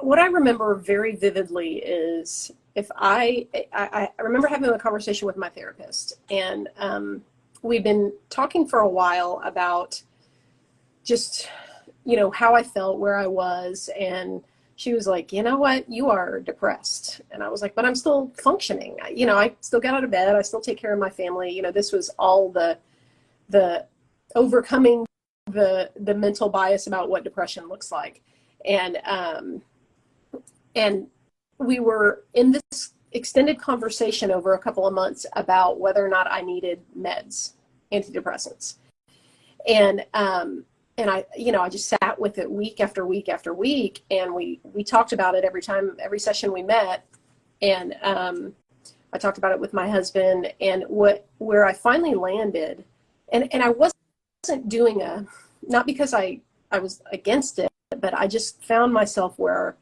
what I remember very vividly is if I remember having a conversation with my therapist, and we've been talking for a while about just, how I felt, where I was. And she was like, you know what, you are depressed. And I was like, but I'm still functioning. I still get out of bed. I still take care of my family. This was all the overcoming the mental bias about what depression looks like. And we were in this extended conversation over a couple of months about whether or not I needed meds, antidepressants. And I just sat with it week after week after week. And we talked about it every session we met. And I talked about it with my husband, and where I finally landed, and I wasn't doing not because I was against it, but I just found myself where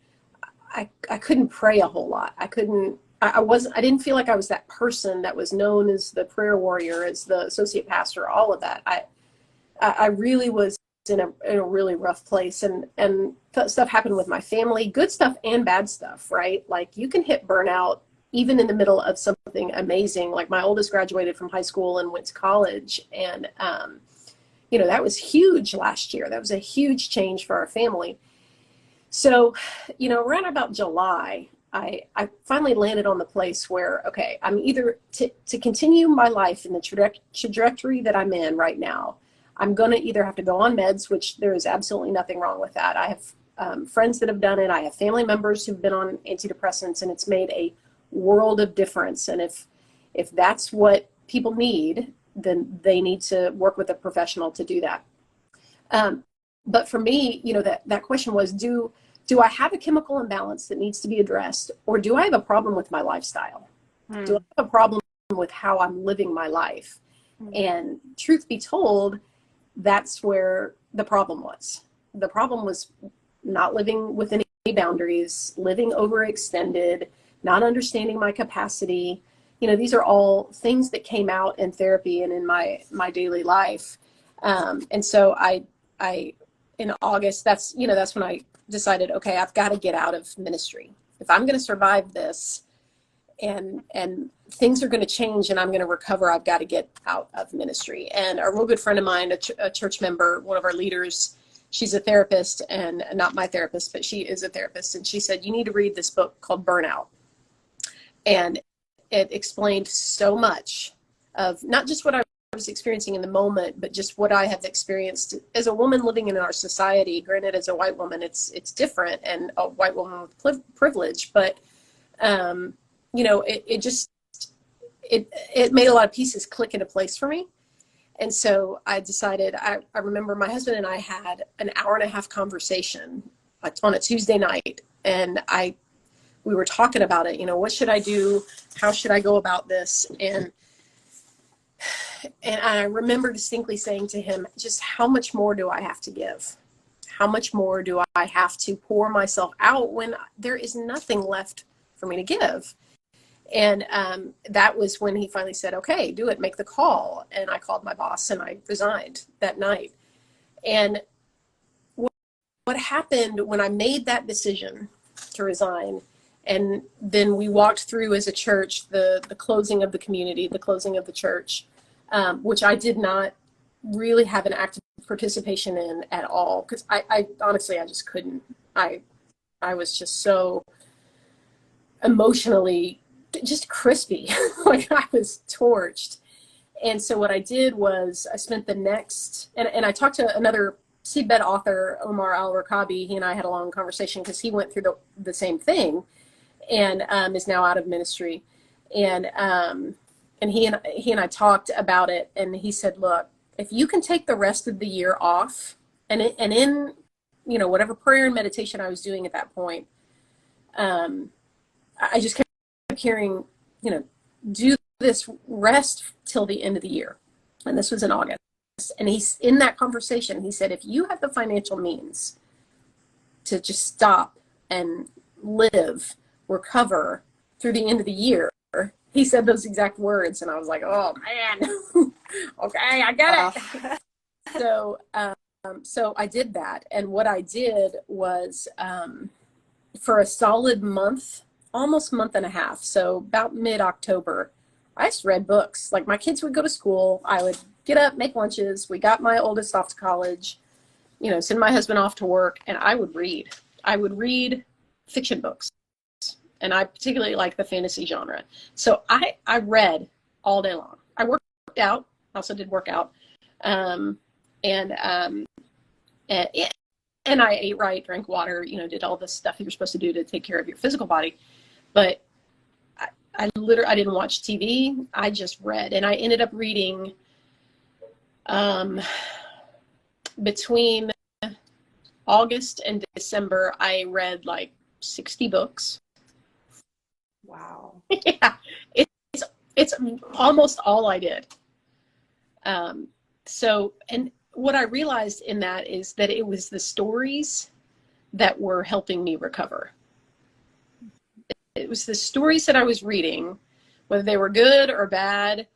I couldn't pray a whole lot. I didn't feel like I was that person that was known as the prayer warrior, as the associate pastor, all of that. I really was in a really rough place, and stuff happened with my family, good stuff and bad stuff, right? Like, you can hit burnout even in the middle of something amazing. Like, my oldest graduated from high school and went to college, and that was huge last year. That was a huge change for our family. So, around about July, I finally landed on the place where, okay, I'm either to continue my life in the trajectory that I'm in right now, I'm going to either have to go on meds, which there is absolutely nothing wrong with that. I have friends that have done it. I have family members who've been on antidepressants, and it's made a world of difference. And if that's what people need, then they need to work with a professional to do that. But for me, that question was, do I have a chemical imbalance that needs to be addressed, or do I have a problem with my lifestyle? Do I have a problem with how I'm living my life? And truth be told, that's where the problem was. The problem was not living within any boundaries, living overextended, not understanding my capacity. These are all things that came out in therapy and in my daily life. And so I in August, that's when I decided, okay, I've got to get out of ministry. If I'm going to survive this and things are going to change and I'm going to recover, I've got to get out of ministry. And a real good friend of mine, a church member, one of our leaders, she's a therapist, and not my therapist, but she is a therapist. And she said, you need to read this book called Burnout. And it explained so much of not just what I was experiencing in the moment, but just what I have experienced as a woman living in our society. Granted, as a white woman, it's different, and a white woman with privilege, but it made a lot of pieces click into place for me. And so I decided, I remember my husband and I had an hour-and-a-half conversation on a Tuesday night, and we were talking about it. What should I do? How should I go about this? And I remember distinctly saying to him, just how much more do I have to give? How much more do I have to pour myself out when there is nothing left for me to give? And that was when he finally said, okay, do it, make the call. And I called my boss and I resigned that night. And what happened when I made that decision to resign, and then we walked through as a church the closing of the community, the closing of the church, which I did not really have an active participation in at all, because I honestly, I just couldn't. I was just so emotionally just crispy. Like, I was torched. And so what I did was I spent the next, and I talked to another seedbed author, Omar Al-Rakabi. He and I had a long conversation because he went through the same thing, and is now out of ministry. And he and I talked about it, and he said, look, if you can take the rest of the year off, and in whatever prayer and meditation I was doing at that point, I just kept hearing, do this, rest till the end of the year. And this was in August. And he's in that conversation, he said, if you have the financial means to just stop and live, recover through the end of the year, he said those exact words. And I was like, oh man, okay, I get it. So I did that. And what I did was, for a solid month, almost month and a half, so about mid-October, I just read books. Like, my kids would go to school, I would get up, make lunches, we got my oldest off to college, you know, send my husband off to work, and I would read. I would read fiction books, and I particularly like the fantasy genre. So I read all day long. I worked out, also did workout, and I ate right, drank water, you know, did all the stuff you're supposed to do to take care of your physical body. But I didn't watch TV. I just read, and I ended up reading between August and December, I read like 60 books. Wow. Yeah, it's almost all I did. So, and what I realized in that is that it was the stories that were helping me recover. It was the stories that I was reading, whether they were good or bad,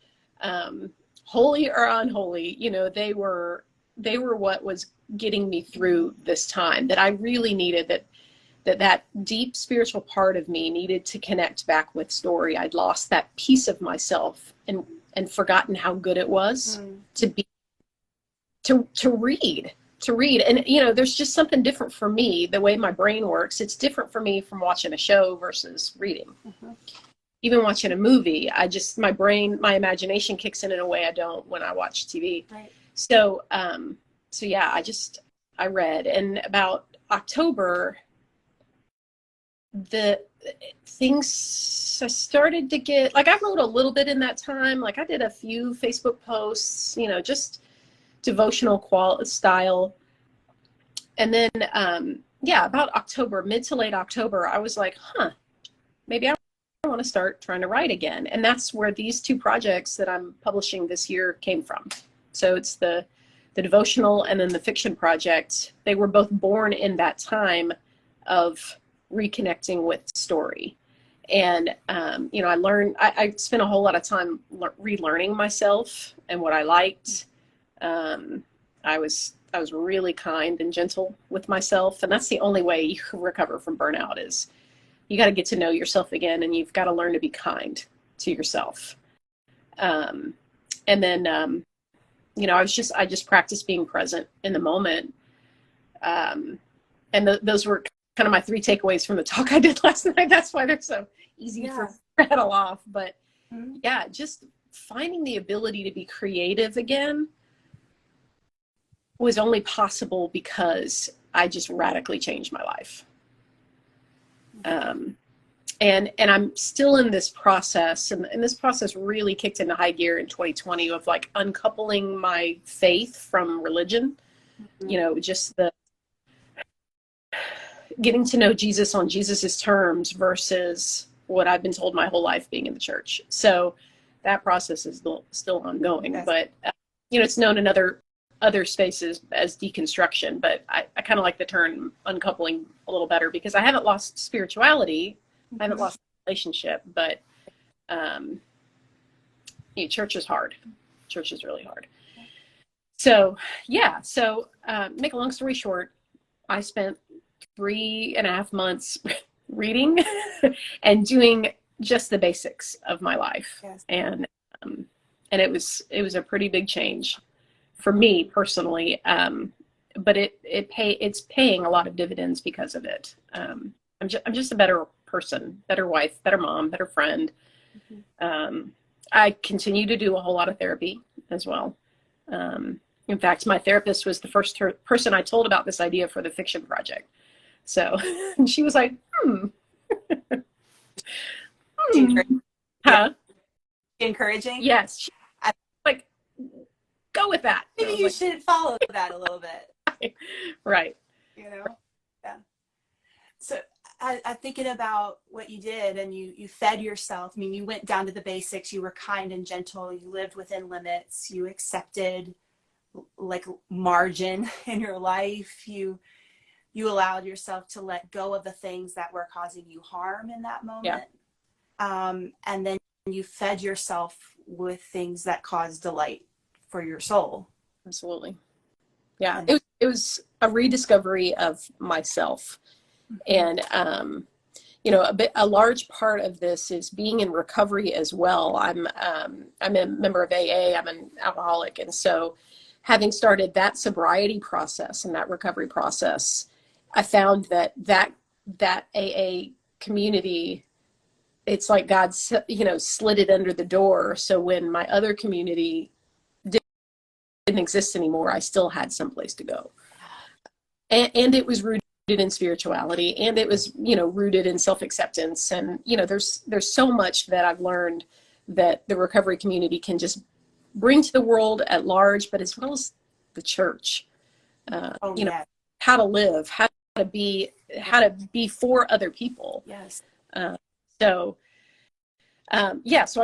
holy or unholy, you know, they were what was getting me through this time, that I really needed, that deep spiritual part of me needed to connect back with story. I'd lost that piece of myself and forgotten how good it was to read. And, you know, there's just something different for me, the way my brain works. It's different for me from watching a show versus reading. Mm-hmm. Even watching a movie, my imagination kicks in a way I don't when I watch TV. Right. So yeah, I read, and about October, the things I started to get, like, I wrote a little bit in that time. Like, I did a few Facebook posts, you know, just devotional style. And then, about October, mid to late October, I was like, maybe I want to start trying to write again. And that's where these two projects that I'm publishing this year came from. So it's the devotional and then the fiction project. They were both born in that time of reconnecting with story. And, you know, I spent a whole lot of time relearning myself and what I liked. I was really kind and gentle with myself. And that's the only way you can recover from burnout, is you got to get to know yourself again, and you've got to learn to be kind to yourself. And then, you know, I just practiced being present in the moment. And those were kind of my 3 takeaways from the talk I did last night. That's why they're so easy for rattle off. But yeah, just finding the ability to be creative again was only possible because I just radically changed my life. And I'm still in this process, and this process really kicked into high gear in 2020 of like uncoupling my faith from religion. Mm-hmm. You know, just the getting to know Jesus on Jesus's terms versus what I've been told my whole life being in the church. So that process is still ongoing, but you know, it's known in other spaces as deconstruction, but I kind of like the term uncoupling a little better, because I haven't lost spirituality. I haven't lost relationship, but you know, church is hard. Church is really hard. So yeah, make a long story short, I spent 3.5 months reading and doing just the basics of my life. Yes. And it was a pretty big change for me personally. But it's paying a lot of dividends because of it. I'm just a better person, better wife, better mom, better friend. Mm-hmm. I continue to do a whole lot of therapy as well. In fact, my therapist was the first person I told about this idea for the fiction project. So she was like, Huh? Encouraging? Yes. Like, go with that. Maybe you should follow that a little bit. Right. You know? Yeah. So I'm thinking about what you did, and you fed yourself. I mean, you went down to the basics. You were kind and gentle. You lived within limits. You accepted like margin in your life. You allowed yourself to let go of the things that were causing you harm in that moment. Yeah. And then you fed yourself with things that cause delight for your soul. Absolutely. Yeah. It was a rediscovery of myself. And, a large part of this is being in recovery as well. I'm a member of AA. I'm an alcoholic. And so having started that sobriety process and that recovery process, I found that AA community, it's like God, slid it under the door. So when my other community didn't exist anymore, I still had someplace to go. And it was rooted in spirituality, and it was, rooted in self-acceptance. And, there's so much that I've learned that the recovery community can just bring to the world at large, but as well as the church, how to live, how to be for other people. Yes. So I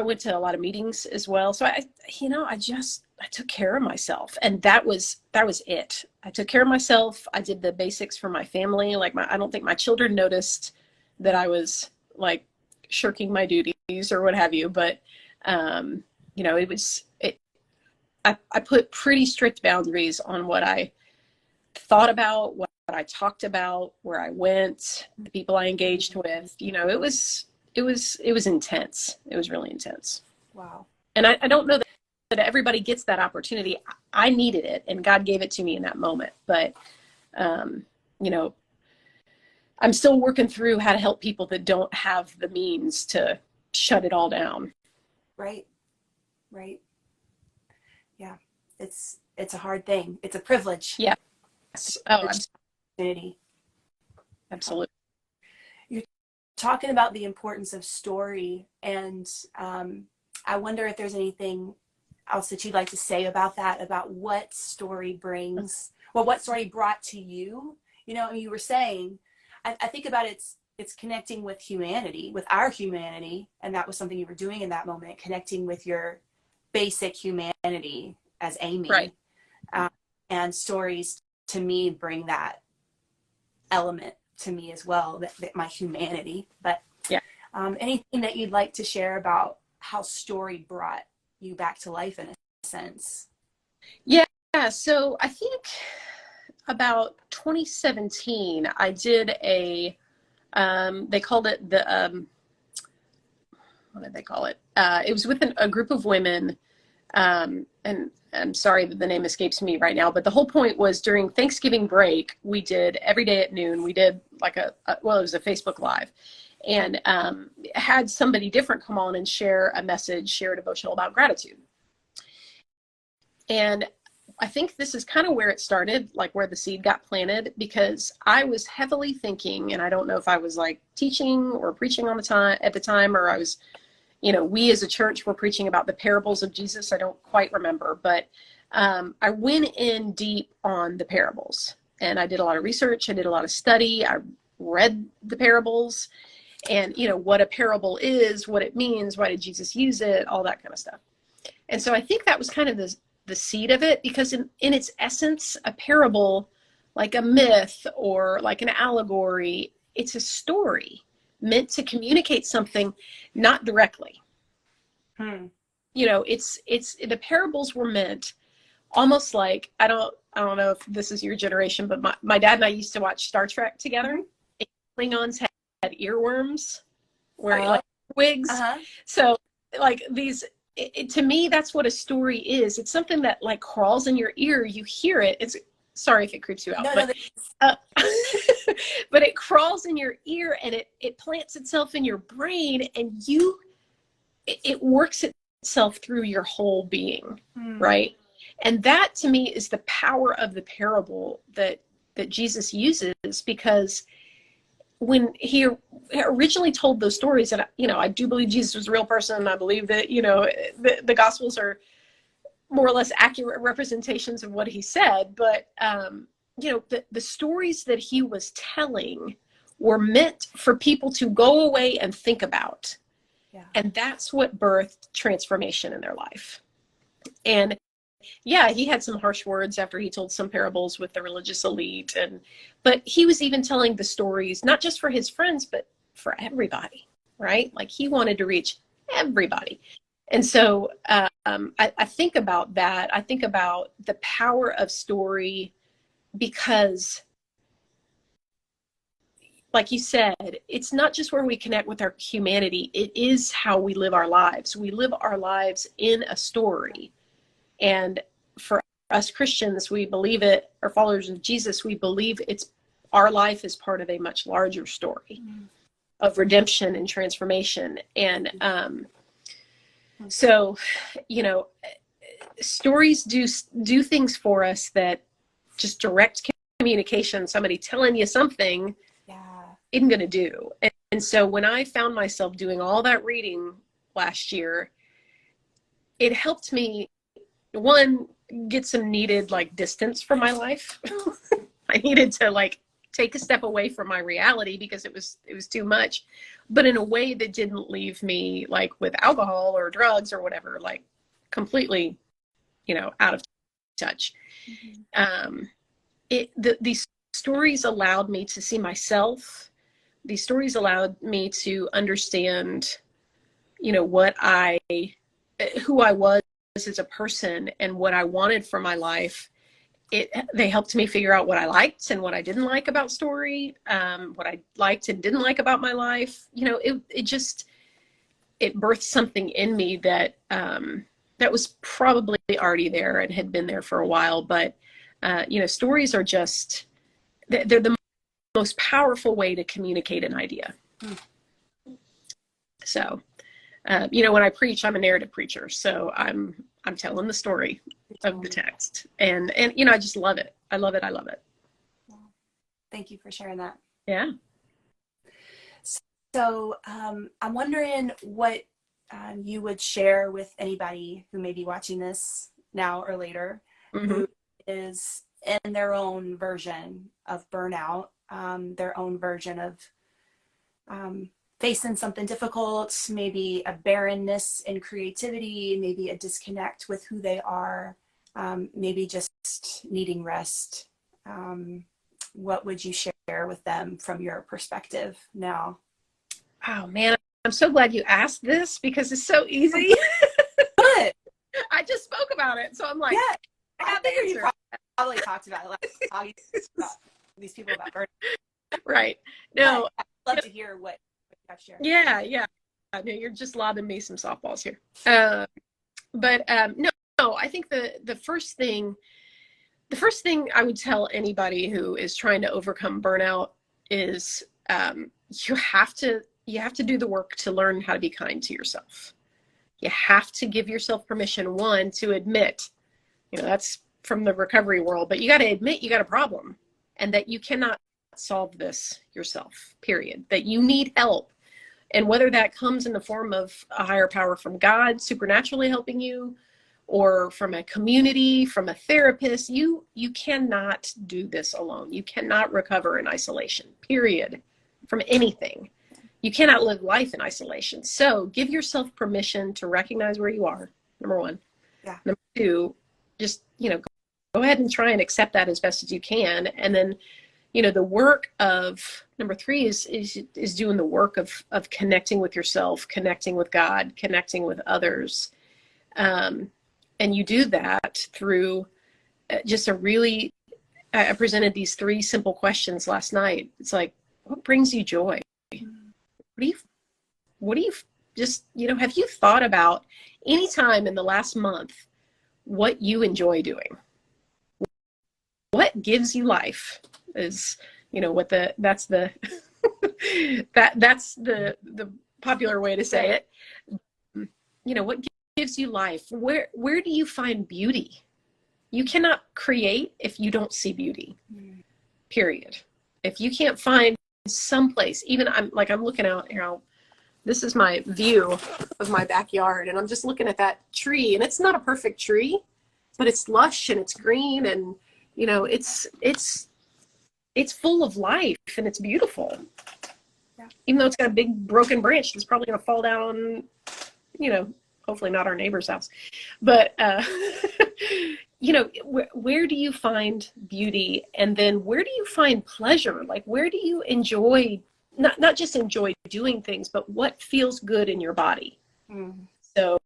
went to a lot of meetings as well. So I took care of myself, and that was it. I took care of myself. I did the basics for my family. I don't think my children noticed that I was like shirking my duties or what have you, but I put pretty strict boundaries on what I thought about, what I talked about, where I went, the people I engaged with. It was intense. It was really intense. Wow. And I don't know that everybody gets that opportunity. I needed it, and God gave it to me in that moment. But, I'm still working through how to help people that don't have the means to shut it all down. Right. Right. Yeah. It's a hard thing. It's a privilege. Yeah. Oh, absolutely. Absolutely. You're talking about the importance of story, and I wonder if there's anything else that you'd like to say about that, about what story brings, what story brought to you. You were saying, I think about it's connecting with humanity, with our humanity, and that was something you were doing in that moment, connecting with your basic humanity as Amy. Right. And stories to me bring that element to me as well, that my humanity. But yeah. Anything that you'd like to share about how story brought you back to life in a sense? Yeah. So I think about 2017, I did they called it what did they call it? It was with a group of women. And I'm sorry that the name escapes me right now, but the whole point was during Thanksgiving break, we did every day at noon, we did like it was a Facebook Live, and had somebody different come on and share a message, share a devotional about gratitude. And I think this is kind of where it started, like where the seed got planted, because I was heavily thinking, and I don't know if I was like teaching or preaching at the time, or I was, we as a church were preaching about the parables of Jesus. I don't quite remember, but I went in deep on the parables, and I did a lot of research. I did a lot of study. I read the parables, and what a parable is, what it means, why did Jesus use it, all that kind of stuff. And so I think that was kind of the seed of it, because in its essence, a parable, like a myth or like an allegory, it's a story meant to communicate something, not directly. It's the parables were meant almost like, I don't know if this is your generation, but my dad and I used to watch Star Trek together. Klingons had earworms, like wigs. So like these, to me, that's what a story is. It's something that like crawls in your ear. You hear it. It's, sorry if it creeps you out, but it crawls in your ear, and it plants itself in your brain, and it works itself through your whole being. Right. And that to me is the power of the parable that Jesus uses, because when he originally told those stories, and I do believe Jesus was a real person. I believe that the Gospels are more or less accurate representations of what he said. But the stories that he was telling were meant for people to go away and think about, and that's what birthed transformation in their life. And yeah, he had some harsh words after he told some parables with the religious elite, but he was even telling the stories, not just for his friends, but for everybody, right? Like he wanted to reach everybody. And so I think about that. I think about the power of story, because like you said, it's not just where we connect with our humanity. It is how we live our lives. We live our lives in a story. And for us Christians, we believe it, or followers of Jesus, we believe our life is part of a much larger story of redemption and transformation. And so, stories do things for us that just direct communication, somebody telling you something, isn't going to do. And so when I found myself doing all that reading last year, it helped me, one, get some needed distance from my life. I needed to take a step away from my reality because it was too much, but in a way that didn't leave me with alcohol or drugs or whatever, completely, out of touch. These stories allowed me to see myself. These stories allowed me to understand, who I was as a person and what I wanted for my life. They helped me figure out what I liked and what I didn't like about story, what I liked and didn't like about my life. It birthed something in me that was probably already there and had been there for a while. But, stories are they're the most powerful way to communicate an idea. So, when I preach, I'm a narrative preacher. So I'm telling the story of the text, and I just love it. I love it. Thank you for sharing that. Yeah. So I'm wondering what you would share with anybody who may be watching this now or later, who is in their own version of burnout, their own version of facing something difficult, maybe a barrenness in creativity, maybe a disconnect with who they are, maybe just needing rest. What would you share with them from your perspective now? Oh man, I'm so glad you asked this because it's so easy. Good. I just spoke about it, so I'm like, yeah, I figured you probably talked about it about these people about burnout. Right. No, I'd love to hear what you have to share. Yeah. I know you're just lobbing me some softballs here. No, I think the first thing I would tell anybody who is trying to overcome burnout is you have to do the work to learn how to be kind to yourself. You have to give yourself permission, one, to admit, that's from the recovery world, but you got to admit you got a problem and that you cannot solve this yourself, period, that you need help. And whether that comes in the form of a higher power from God supernaturally helping you, or from a community, from a therapist, you cannot do this alone. You cannot recover in isolation, period, from anything. You cannot live life in isolation. So give yourself permission to recognize where you are, number one. Yeah. Number two, just, go ahead and try and accept that as best as you can. And then, the work of number three is doing the work of connecting with yourself, connecting with God, connecting with others. And you do that through just I presented these 3 simple questions last night. It's like, what brings you joy? What do you just, have you thought about any time in the last month what you enjoy doing? What gives you life is, that's the that's the popular way to say it. What gives you life? Where do you find beauty? You cannot create if you don't see beauty, period. If you can't find someplace, even I'm looking out here, this is my view of my backyard, and I'm just looking at that tree, and it's not a perfect tree, but it's lush and it's green, and it's full of life and it's beautiful. Yeah. Even though it's got a big broken branch that's probably going to fall down, hopefully not our neighbor's house. But, where do you find beauty? And then where do you find pleasure? Where do you enjoy, not just enjoy doing things, but what feels good in your body? So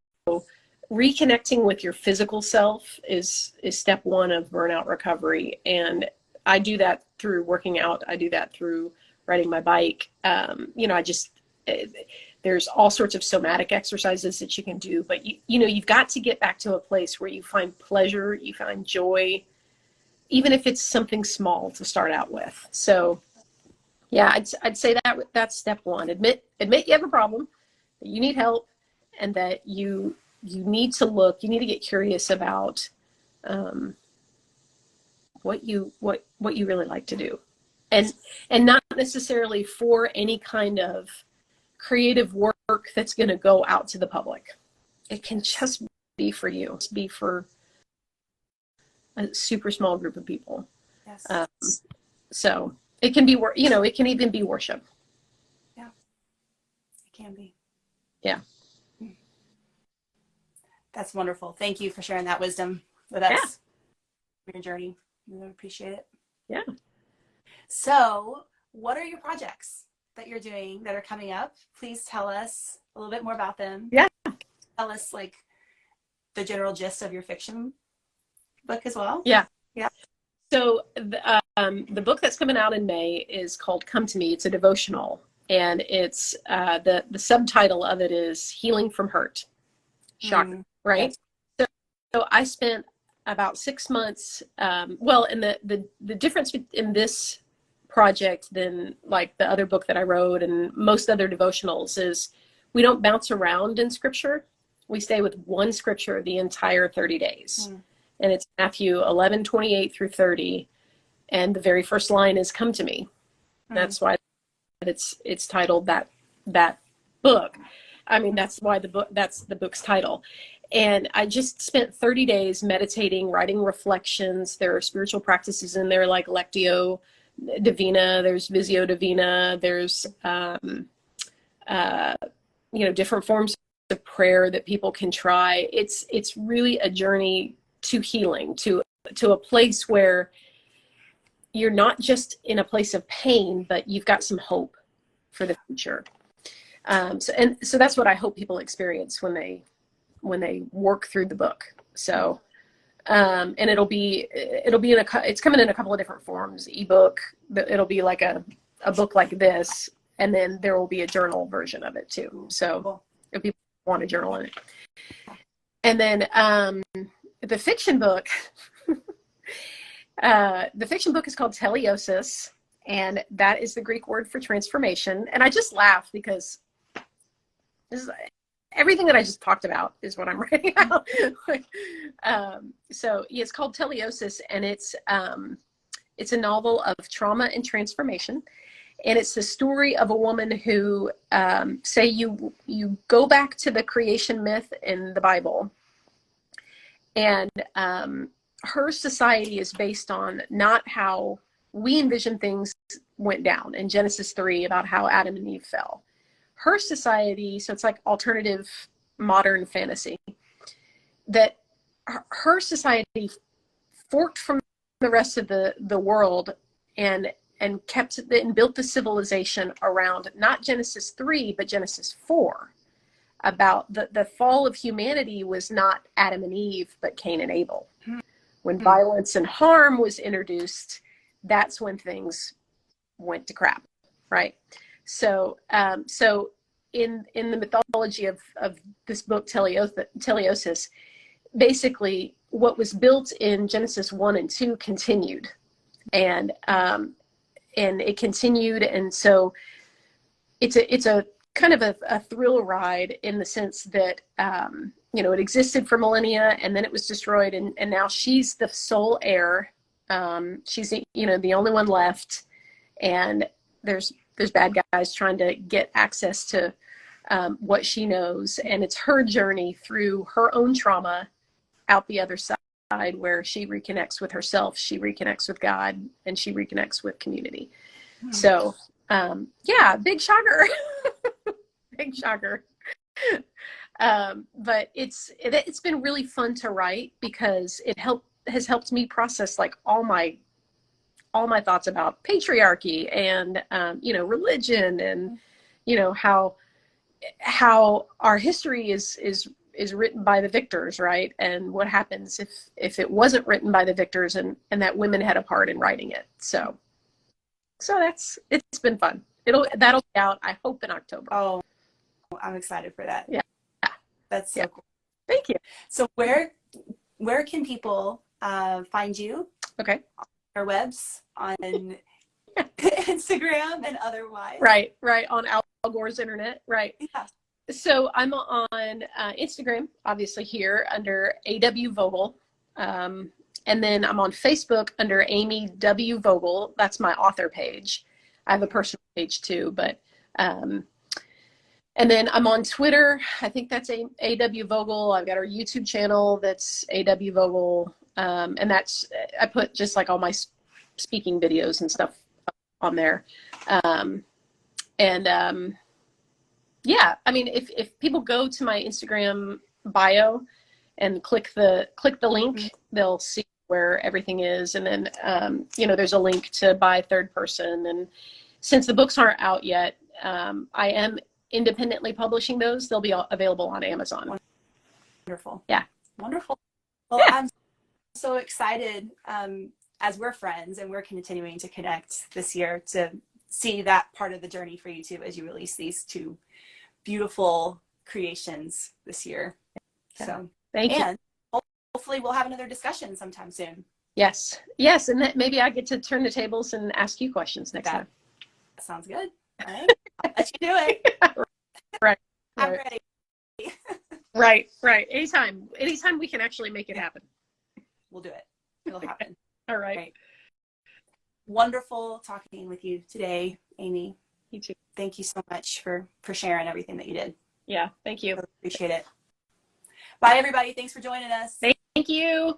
reconnecting with your physical self is step 1 of burnout recovery. And I do that through working out. I do that through riding my bike. I just, there's all sorts of somatic exercises that you can do, but you've got to get back to a place where you find pleasure, you find joy, even if it's something small to start out with. So yeah, I'd say that's step one. Admit you have a problem, that you need help, and that you need to get curious about what you really like to do, and not necessarily for any kind of creative work that's going to go out to the public. It can just be for you. Just be for a super small group of people. Yes. So it can be, it can even be worship. Yeah, it can be. Yeah. That's wonderful. Thank you for sharing that wisdom with us. For your journey. We really appreciate it. Yeah. So what are your projects that you're doing that are coming up? Please tell us a little bit more about them. Yeah. Tell us like the general gist of your fiction book as well. Yeah. Yeah. So the book that's coming out in May is called Come to Me. It's a devotional, and it's the subtitle of it is Healing from Hurt. Shocker, right? Yes. So I spent about 6 months. And the difference in this project than like the other book that I wrote and most other devotionals is we don't bounce around in scripture. We stay with one scripture the entire 30 days. And it's Matthew 11:28 through 30. And the very first line is come to me. That's why it's titled that book. I mean, that's why that's the book's title. And I just spent 30 days meditating, writing reflections. There are spiritual practices in there like Lectio Divina, there's Visio Divina, there's different forms of prayer that people can try. It's really a journey to healing, to a place where you're not just in a place of pain, but you've got some hope for the future. So that's what I hope people experience when they work through the book. So, and it's coming in a couple of different forms, ebook, it'll be like a book like this, and then there will be a journal version of it too. So if people want to journal in it. And then, the fiction book, is called Teleiosis, and that is the Greek word for transformation. And I just laugh because this is everything that I just talked about is what I'm writing out. So it's called Teleiosis, and it's a novel of trauma and transformation. And it's the story of a woman who, say you go back to the creation myth in the Bible, and her society is based on not how we envision things went down in Genesis 3 about how Adam and Eve fell. Her society, so it's like alternative modern fantasy, that her society forked from the rest of the world and kept and built the civilization around not Genesis 3 but Genesis 4, about the fall of humanity was not Adam and Eve but Cain and Abel. When violence and harm was introduced, that's when things went to crap, right? So in the mythology of this book, Teleiosis, basically what was built in Genesis 1 and 2 continued, and it continued, and so it's a kind of a thrill ride in the sense that it existed for millennia and then it was destroyed, and now she's the sole heir. She's the only one left, and there's bad guys trying to get access to what she knows, and it's her journey through her own trauma out the other side, where she reconnects with herself, she reconnects with God, and she reconnects with community. So big shocker. Big shocker. But it's been really fun to write because it has helped me process like all my thoughts about patriarchy and religion, and how our history is written by the victors, right? And what happens if it wasn't written by the victors and that women had a part in writing it. So So it's been fun. That'll be out, I hope, in October. Oh, I'm excited for that. Yeah. That's so cool. Thank you. So where can people find you? Okay. Our webs on Instagram and otherwise. Right. On Al Gore's internet. Right. Yeah. So I'm on Instagram, obviously here under AW Vogel. And then I'm on Facebook under Amy W. Vogel. That's my author page. I have a personal page too, but and then I'm on Twitter. I think that's AW Vogel. I've got our YouTube channel that's AW Vogel. And I put just like all my speaking videos and stuff on there. Yeah, I mean, if people go to my Instagram bio and click the link, they'll see where everything is. And then, there's a link to buy third person. And since the books aren't out yet, I am independently publishing those. They'll be available on Amazon. Wonderful. Yeah. Wonderful. Well, yeah. I'm so excited as we're friends and we're continuing to connect this year to see that part of the journey for you too, as you release these two beautiful creations this year. Yeah. So thank you. And hopefully we'll have another discussion sometime soon. Yes. And that maybe I get to turn the tables and ask you questions next time. That sounds good. All right. I'll let you do it. Right. I'm ready. Right. Anytime we can actually make it happen. We'll do it. It'll happen. All right. Wonderful talking with you today, Amy. You too. Thank you so much for sharing everything that you did. Yeah, thank you. Really appreciate it. Bye, everybody. Thanks for joining us. Thank you.